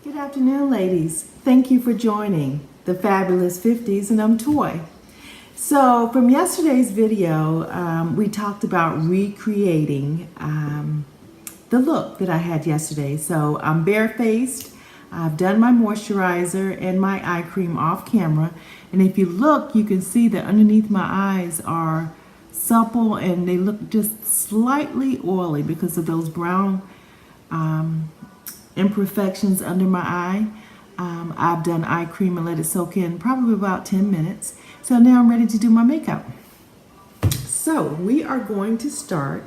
Good afternoon, ladies. Thank you for joining the Fabulous 50s, and I'm Toy. So from yesterday's video, we talked about recreating the look that I had yesterday. So I'm barefaced. I've done my moisturizer and my eye cream off camera. And if you look, you can see that underneath my eyes are supple and they look just slightly oily because of those brown imperfections under my eye. I've done eye cream and let it soak in probably about 10 minutes. So now I'm ready to do my makeup. So we are going to start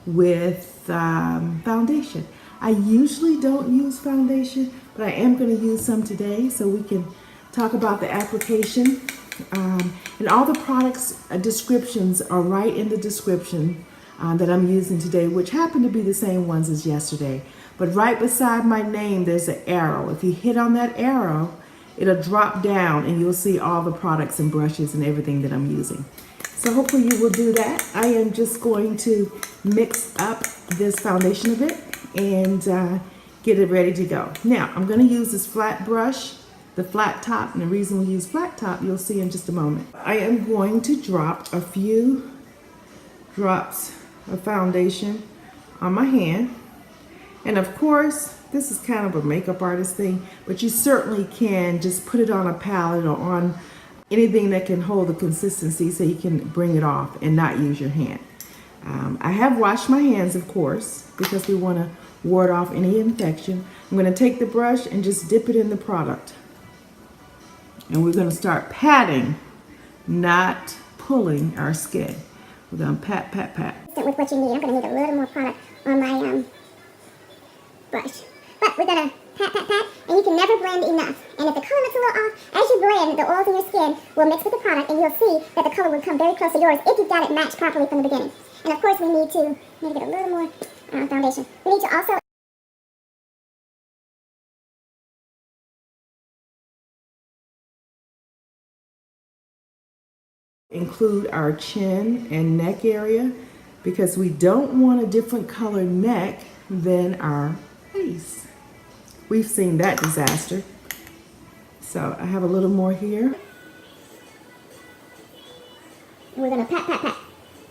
with foundation. I usually don't use foundation, but I am going to use some today so we can talk about the application. And all the products descriptions are right in the description that I'm using today, which happen to be the same ones as yesterday. But right beside my name, there's an arrow. If you hit on that arrow, it'll drop down and you'll see all the products and brushes and everything that I'm using. So hopefully you will do that. I am just going to mix up this foundation a bit and get it ready to go. Now, I'm going to use this flat brush, the flat top, and the reason we use flat top, you'll see in just a moment. I am going to drop a few drops of foundation on my hand. And of course, this is kind of a makeup artist thing, but you certainly can just put it on a palette or on anything that can hold the consistency so you can bring it off and not use your hand. I have washed my hands, of course, because we want to ward off any infection. I'm going to take the brush and just dip it in the product. And we're going to start patting, not pulling our skin. We're going to pat, pat, pat. With what you need, I'm going to need a little more product on my brush. But we're going to pat, pat, pat, and you can never blend enough. And if the color looks a little off, as you blend, the oils in your skin will mix with the product, and you'll see that the color will come very close to yours if you've got it matched properly from the beginning. And of course, we need to get a little more foundation. We need to also include our chin and neck area because we don't want a different color neck than our face. We've seen that disaster. So I have a little more here. And we're going to pat, pat, pat.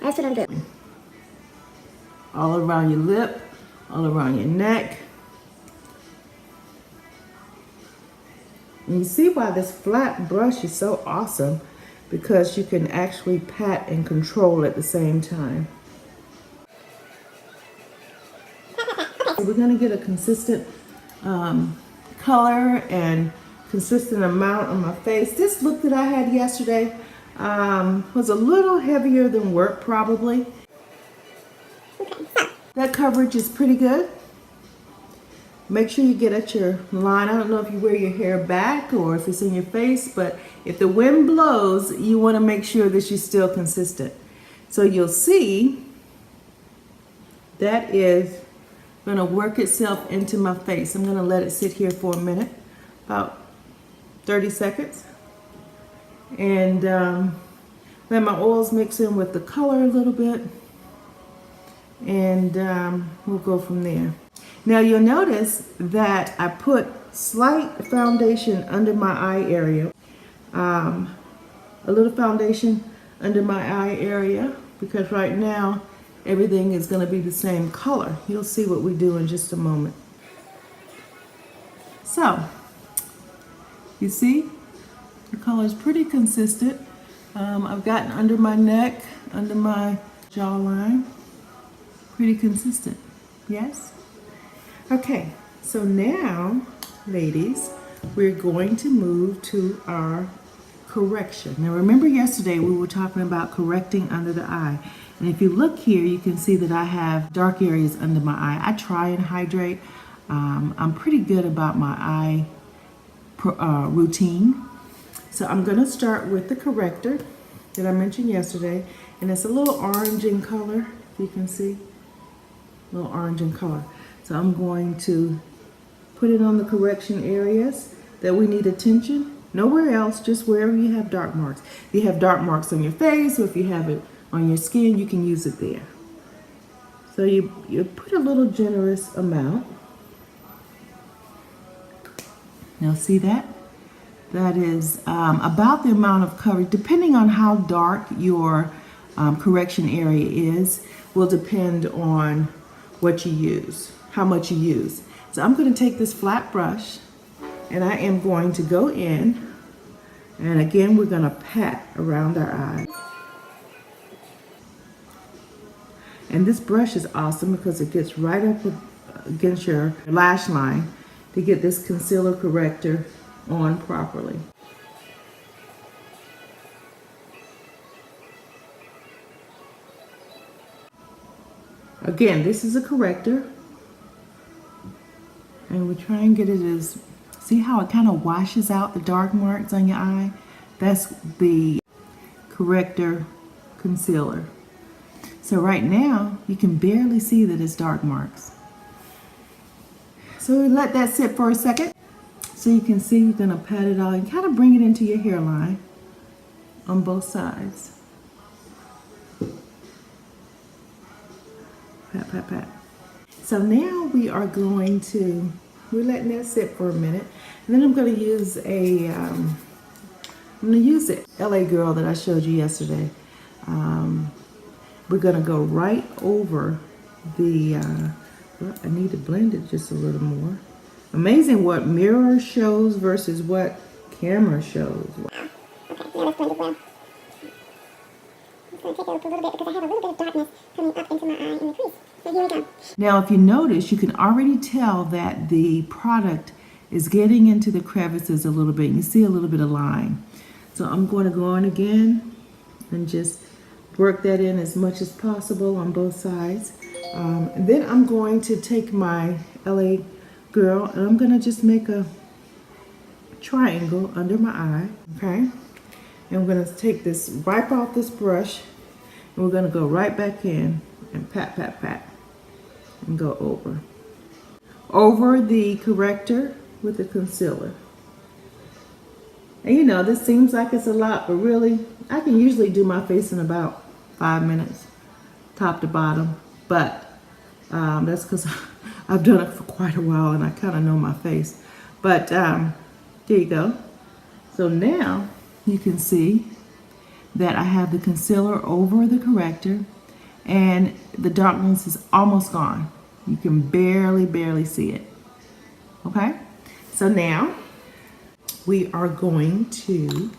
That's what I'm doing. All around your lip, all around your neck. And you see why this flat brush is so awesome, because you can actually pat and control at the same time. We're going to get a consistent color and consistent amount on my face. This look that I had yesterday was a little heavier than work probably. That coverage is pretty good. Make sure you get at your line. I don't know if you wear your hair back or if it's in your face, but if the wind blows, you want to make sure that you're still consistent. So you'll see that is going to work itself into my face. I'm going to let it sit here for a minute, about 30 seconds. And let my oils mix in with the color a little bit. And we'll go from there. Now you'll notice that I put slight foundation under my eye area. A little foundation under my eye area because right now everything is going to be the same color. You'll see what we do in just a moment. So, you see the color is pretty consistent. I've gotten under my neck, under my jawline. Pretty consistent, yes? Okay, so now, ladies, we're going to move to our correction. Now remember yesterday we were talking about correcting under the eye. And if you look here, you can see that I have dark areas under my eye. I try and hydrate. I'm pretty good about my eye routine. So I'm gonna start with the corrector that I mentioned yesterday. And it's a little orange in color, if you can see. A little orange in color. So I'm going to put it on the correction areas that we need attention. Nowhere else, just wherever you have dark marks. If you have dark marks on your face or if you have it on your skin, you can use it there. So you put a little generous amount. Now see that? That is about the amount of coverage, depending on how dark your correction area is, will depend on what you use, how much you use. So I'm going to take this flat brush and I am going to go in, and again we're going to pat around our eye. And this brush is awesome because it gets right up against your lash line to get this concealer corrector on properly. Again, this is a corrector, and we try and get it as, see how it kind of washes out the dark marks on your eye? That's the corrector concealer. So right now, you can barely see that it's dark marks. So we let that sit for a second. So you can see you're gonna pat it all and kind of bring it into your hairline on both sides. Pat, pat, pat. So now we are going to, we're letting that sit for a minute. And then I'm gonna use a, I'm gonna use the LA Girl that I showed you yesterday. We're gonna go right over the, well, I need to blend it just a little more. Amazing what mirror shows versus what camera shows. Okay, now let's blend it well. I'm just going to take it up a little bit because I have a little bit of darkness coming up into my eye in the crease. So here we go. Now if you notice, you can already tell that the product is getting into the crevices a little bit. You see a little bit of line. So I'm going to go in again and just work that in as much as possible on both sides. And then I'm going to take my LA Girl and I'm going to just make a triangle under my eye, okay? And we're going to take this, wipe off this brush, and we're going to go right back in and pat, pat, pat, and go over the corrector with the concealer. And you know, this seems like it's a lot, but really, I can usually do my face in about 5 minutes, top to bottom, but that's because I've done it for quite a while and I kind of know my face. But there you go. So now you can see that I have the concealer over the corrector and the darkness is almost gone. You can barely see it. Okay? So now we are going to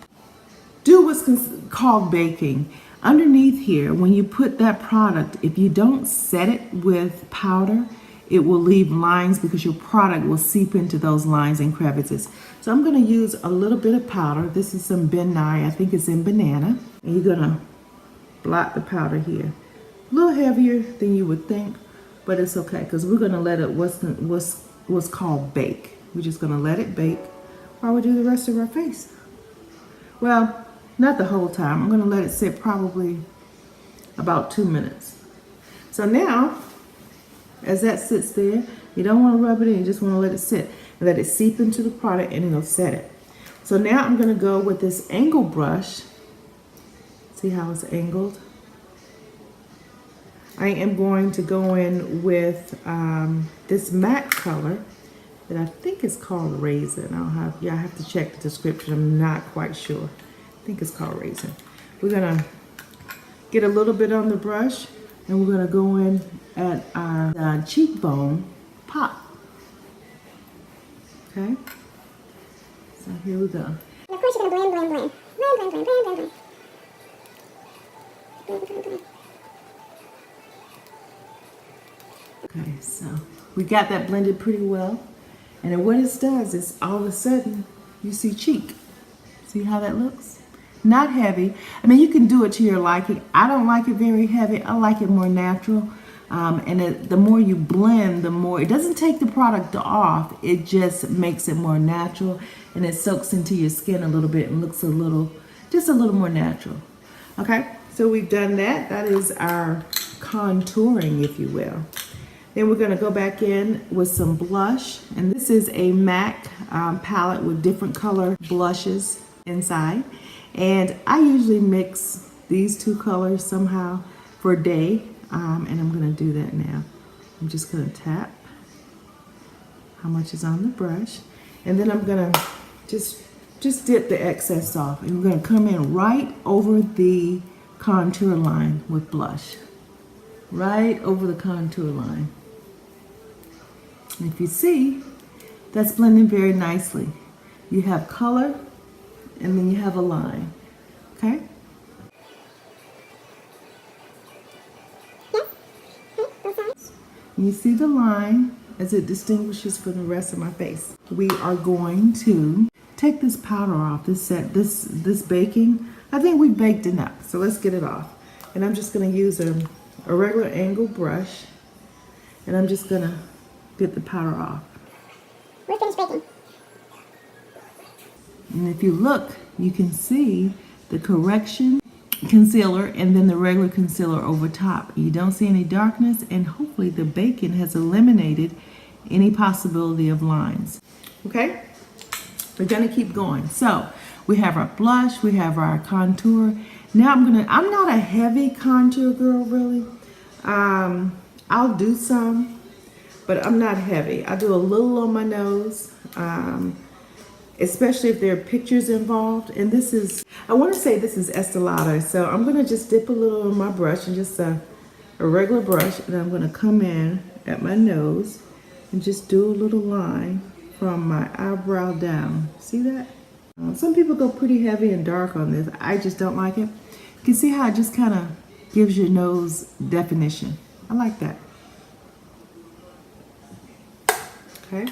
do what's called baking. Underneath here, when you put that product, if you don't set it with powder, it will leave lines because your product will seep into those lines and crevices. So I'm going to use a little bit of powder. This is some Ben Nye, I think it's in banana. And you're going to blot the powder here. A little heavier than you would think, but it's okay because we're going to let it what's called bake. We're just going to let it bake while we do the rest of our face. Well, not the whole time. I'm going to let it sit probably about 2 minutes. So now, as that sits there, you don't want to rub it in, you just want to let it sit and let it seep into the product and it'll set it. So now I'm going to go with this angle brush. See how it's angled? I am going to go in with this matte color that I think is called Raisin. I have to check the description. I'm not quite sure. I think it's called Raisin. We're going to get a little bit on the brush and we're going to go in at our cheekbone pop. Okay? So here we go. And of course you're going to blend. Blend. Okay, so we got that blended pretty well. And then what it does is all of a sudden you see cheek. See how that looks? Not heavy. I mean, you can do it to your liking. I don't like it very heavy. I like it more natural. And the more you blend, the more, it doesn't take the product off. It just makes it more natural and it soaks into your skin a little bit and looks just a little more natural. Okay, so we've done that. That is our contouring, if you will. Then we're going to go back in with some blush. And this is a MAC palette with different color blushes inside. And I usually mix these two colors somehow for a day. And I'm going to do that now. I'm just going to tap how much is on the brush. And then I'm gonna just dip the excess off. And we're gonna come in right over the contour line with blush. Right over the contour line. And if you see, that's blending very nicely. You have color, and then you have a line, okay? You see the line as it distinguishes from the rest of my face. We are going to take this powder off, this baking. I think we baked enough, so let's get it off. And I'm just gonna use a regular angle brush, and I'm just gonna get the powder off. We're finished baking. And if you look, you can see the correction concealer and then the regular concealer over top. You don't see any darkness, and hopefully the baking has eliminated any possibility of lines. Okay? We're gonna keep going. So we have our blush, we have our contour. Now I'm not a heavy contour girl really. I'll do some, but I'm not heavy. I do a little on my nose, especially if there are pictures involved. And this is, I want to say this is Estee Lauder. So I'm going to just dip a little on my brush, and just a regular brush. And I'm going to come in at my nose and just do a little line from my eyebrow down. See that? Some people go pretty heavy and dark on this. I just don't like it. You can see how it just kind of gives your nose definition. I like that. Okay.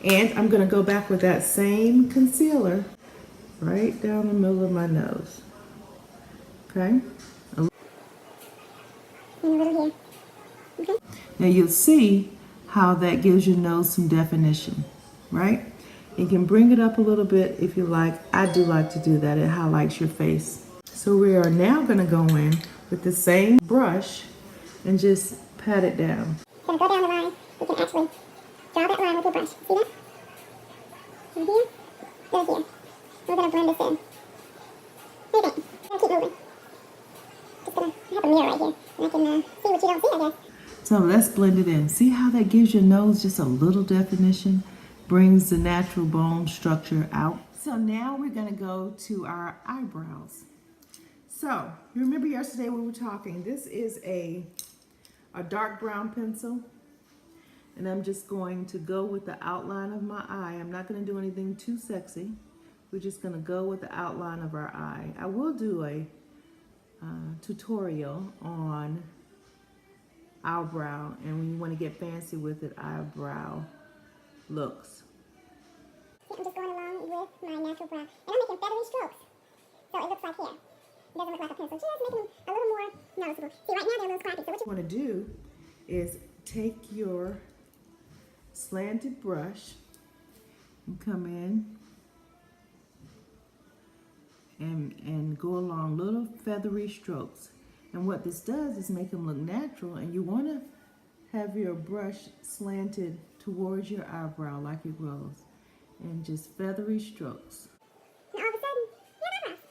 And I'm going to go back with that same concealer right down the middle of my nose. Okay. And a little here. Okay. Now you'll see how that gives your nose some definition, right? You can bring it up a little bit if you like. I do like to do that. It highlights your face. So we are now going to go in with the same brush and just pat it down. Gonna go down the line. You can actually draw that line with your brush. See that? From here to here. We're gonna blend this in. What do you think? I'm gonna keep moving. Just gonna, I have a mirror right here, and I can see what you don't see, I guess. So let's blend it in. See how that gives your nose just a little definition? Brings the natural bone structure out. So now we're gonna go to our eyebrows. So, you remember yesterday we were talking, this is a dark brown pencil, and I'm just going to go with the outline of my eye. I'm not going to do anything too sexy. We're just going to go with the outline of our eye. I will do a tutorial on eyebrow, and when you want to get fancy with it, eyebrow looks. I'm just going along with my natural brown, and I'm making feathery strokes, so it looks like here. It doesn't look like a pencil, just making them a little more noticeable. See, right now they're a little scrappy, so what you want to do is take your slanted brush and come in and go along little feathery strokes. And what this does is make them look natural, and you want to have your brush slanted towards your eyebrow like it grows, and just feathery strokes. Now all of a sudden, you have eyebrows.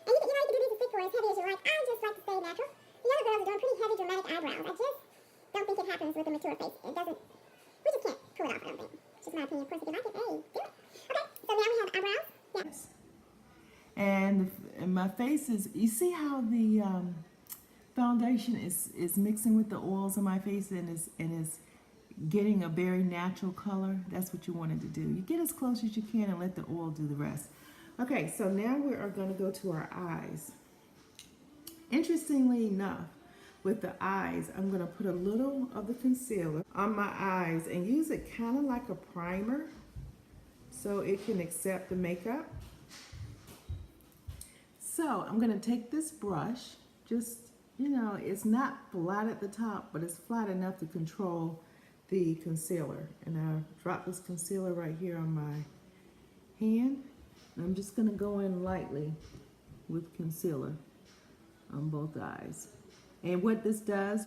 And you can do these as big or as heavy as you like. I just like to stay natural. The other girls are doing pretty heavy, dramatic eyebrows. I just don't think it happens with a mature face. It doesn't, we just can't pull it off, I don't think. It's just my opinion. Of course, if you like it, hey, do it. Okay, so now we have eyebrows. Yeah. Yes. And my face is, you see how the foundation is mixing with the oils on my face and is getting a very natural color? That's what you wanted to do. You get as close as you can and let the oil do the rest. Okay, so now we are going to go to our eyes. Interestingly enough, with the eyes, I'm going to put a little of the concealer on my eyes and use it kind of like a primer so it can accept the makeup. So I'm going to take this brush, just, you know, it's not flat at the top, but it's flat enough to control the concealer. And I drop this concealer right here on my hand. And I'm just going to go in lightly with concealer on both eyes. And what this does,